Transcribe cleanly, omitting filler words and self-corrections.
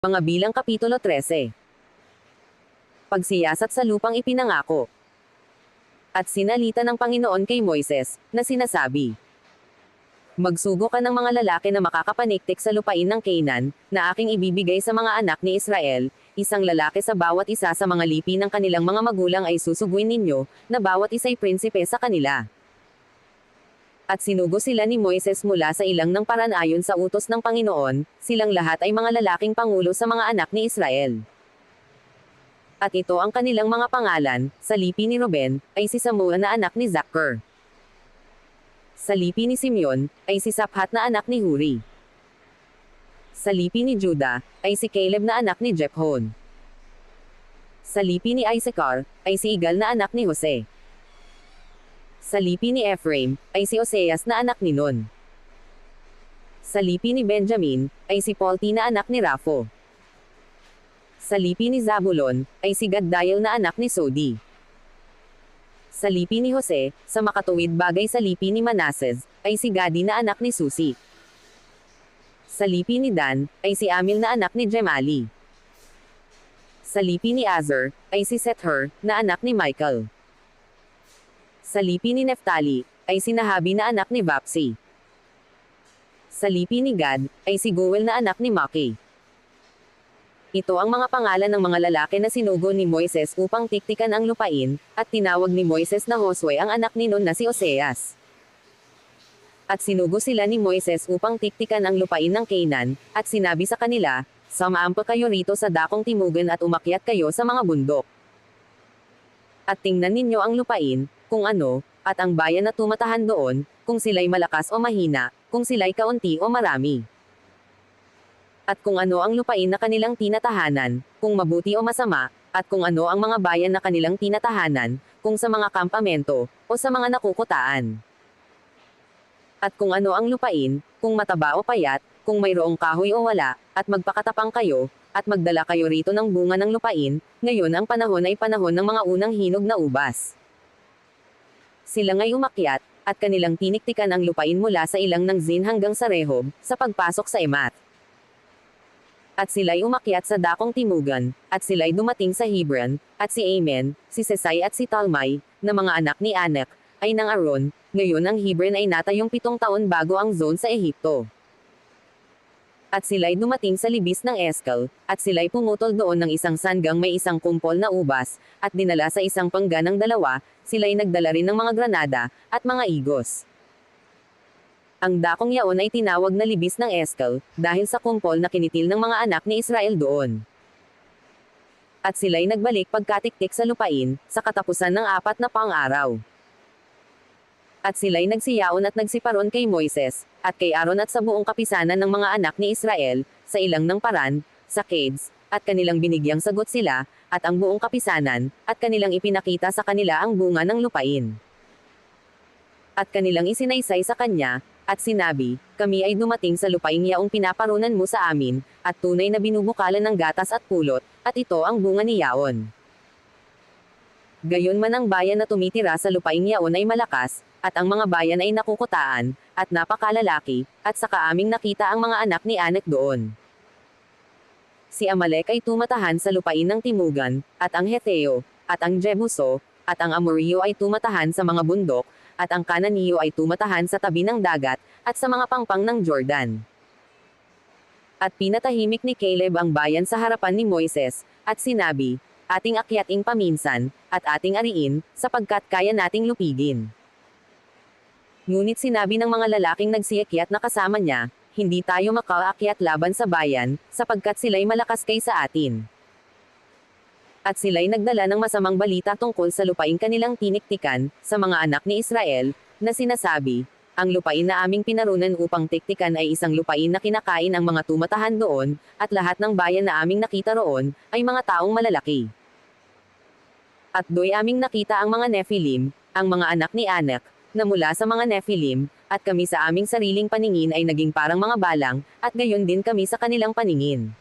Mga bilang Kapitulo 13. Pagsiyasat sa lupang ipinangako. At sinalita ng Panginoon kay Moises, na sinasabi, magsugo ka ng mga lalaki na makakapaniktik sa lupain ng Canaan, na aking ibibigay sa mga anak ni Israel, isang lalaki sa bawat isa sa mga lipi ng kanilang mga magulang ay susuguin ninyo, na bawat isa'y prinsipe sa kanila. At sinugo sila ni Moises mula sa ilang ng paran ayon sa utos ng Panginoon, silang lahat ay mga lalaking pangulo sa mga anak ni Israel. At ito ang kanilang mga pangalan, sa lipi ni Ruben, ay si Samua na anak ni Zaccur. Sa lipi ni Simeon, ay si Saphat na anak ni Huri. Sa lipi ni Juda, ay si Caleb na anak ni Jephon. Sa lipi ni Issachar, ay si Igal na anak ni Jose. Sa lipi ni Ephraim, ay si Oseas na anak ni Nun. Sa lipi ni Benjamin, ay si Polti na anak ni Rapho. Sa lipi ni Zabulon, ay si Gaddael na anak ni Sodi. Sa lipi ni Jose, sa makatuwid bagay sa lipi ni Manases, ay si Gadi na anak ni Susi. Sa lipi ni Dan, ay si Amil na anak ni Gemali. Sa lipi ni Azer, ay si Sethur, na anak ni Michael. Sa lipi ni Neftali, ay si Nahabi na anak ni Vapsi. Sa lipi ni Gad, ay si Goel na anak ni Maki. Ito ang mga pangalan ng mga lalaki na sinugo ni Moises upang tiktikan ang lupain, at tinawag ni Moises na Josue ang anak ni Nun na si Oseas. At sinugo sila ni Moises upang tiktikan ang lupain ng Canaan, at sinabi sa kanila, samaampo kayo rito sa dakong timugan at umakyat kayo sa mga bundok. At tingnan ninyo ang lupain, kung ano, at ang bayan na tumatahan doon, kung sila'y malakas o mahina, kung sila'y kaunti o marami. At kung ano ang lupain na kanilang tinatahanan, kung mabuti o masama, at kung ano ang mga bayan na kanilang tinatahanan, kung sa mga kampamento, o sa mga nakukutaan. At kung ano ang lupain, kung mataba o payat, kung mayroong kahoy o wala, at magpakatapang kayo, at magdala kayo rito ng bunga ng lupain, ngayon ang panahon ay panahon ng mga unang hinog na ubas. Sila ngay umakyat, at kanilang tiniktikan ang lupain mula sa ilang ng Zin hanggang sa Rehob, sa pagpasok sa Emath. At sila'y umakyat sa dakong timugan, at sila'y dumating sa Hebron, at si Amen, si Sesai at si Talmai, na mga anak ni Anak, ay ng Aron, ngayon ang Hebron ay natayong 7 taon bago ang zone sa Ehipto. At sila'y dumating sa libis ng Escal, at sila'y pumutol doon ng isang sanggang may isang kumpol na ubas, at dinala sa isang panggan ng 2, sila'y nagdala rin ng mga granada, at mga igos. Ang dakong yaon ay tinawag na libis ng Escal, dahil sa kumpol na kinitil ng mga anak ni Israel doon. At sila'y nagbalik pagkatiktik sa lupain, sa katapusan ng 4 na pang-araw. At sila'y nagsiyaon at nagsiparon kay Moises, at kay Aaron at sa buong kapisanan ng mga anak ni Israel, sa ilang ng paran, sa Cades, at kanilang binigyang sagot sila, at ang buong kapisanan, at kanilang ipinakita sa kanila ang bunga ng lupain. At kanilang isinaysay sa kanya, at sinabi, kami ay dumating sa lupaing yaong pinaparunan mo sa amin, at tunay na binubukalan ng gatas at pulot, at ito ang bunga ni yaon. Gayon man ang bayan na tumitira sa lupaing yaon ay malakas, at ang mga bayan ay nakukutaan, at napakalalaki, at saka aming nakita ang mga anak ni Anak doon. Si Amalek ay tumatahan sa lupain ng timugan, at ang Hetheo, at ang Jebuso, at ang Amoreo ay tumatahan sa mga bundok, at ang Kananiyo ay tumatahan sa tabi ng dagat, at sa mga pangpang ng Jordan. At pinatahimik ni Caleb ang bayan sa harapan ni Moises, at sinabi, ating akyating paminsan, at ating ariin, sapagkat kaya nating lupigin. Ngunit sinabi ng mga lalaking nagsiakyat na kasama niya, hindi tayo makaakyat laban sa bayan, sapagkat sila'y malakas kaysa atin. At sila'y nagdala ng masamang balita tungkol sa lupain kanilang tiniktikan, sa mga anak ni Israel, na sinasabi, ang lupain na aming pinarunan upang tiktikan ay isang lupain na kinakain ang mga tumatahan doon, at lahat ng bayan na aming nakita roon, ay mga taong malalaki. At do'y aming nakita ang mga Nephilim, ang mga anak ni Anak, na mula sa mga Nephilim, at kami sa aming sariling paningin ay naging parang mga balang, at gayon din kami sa kanilang paningin.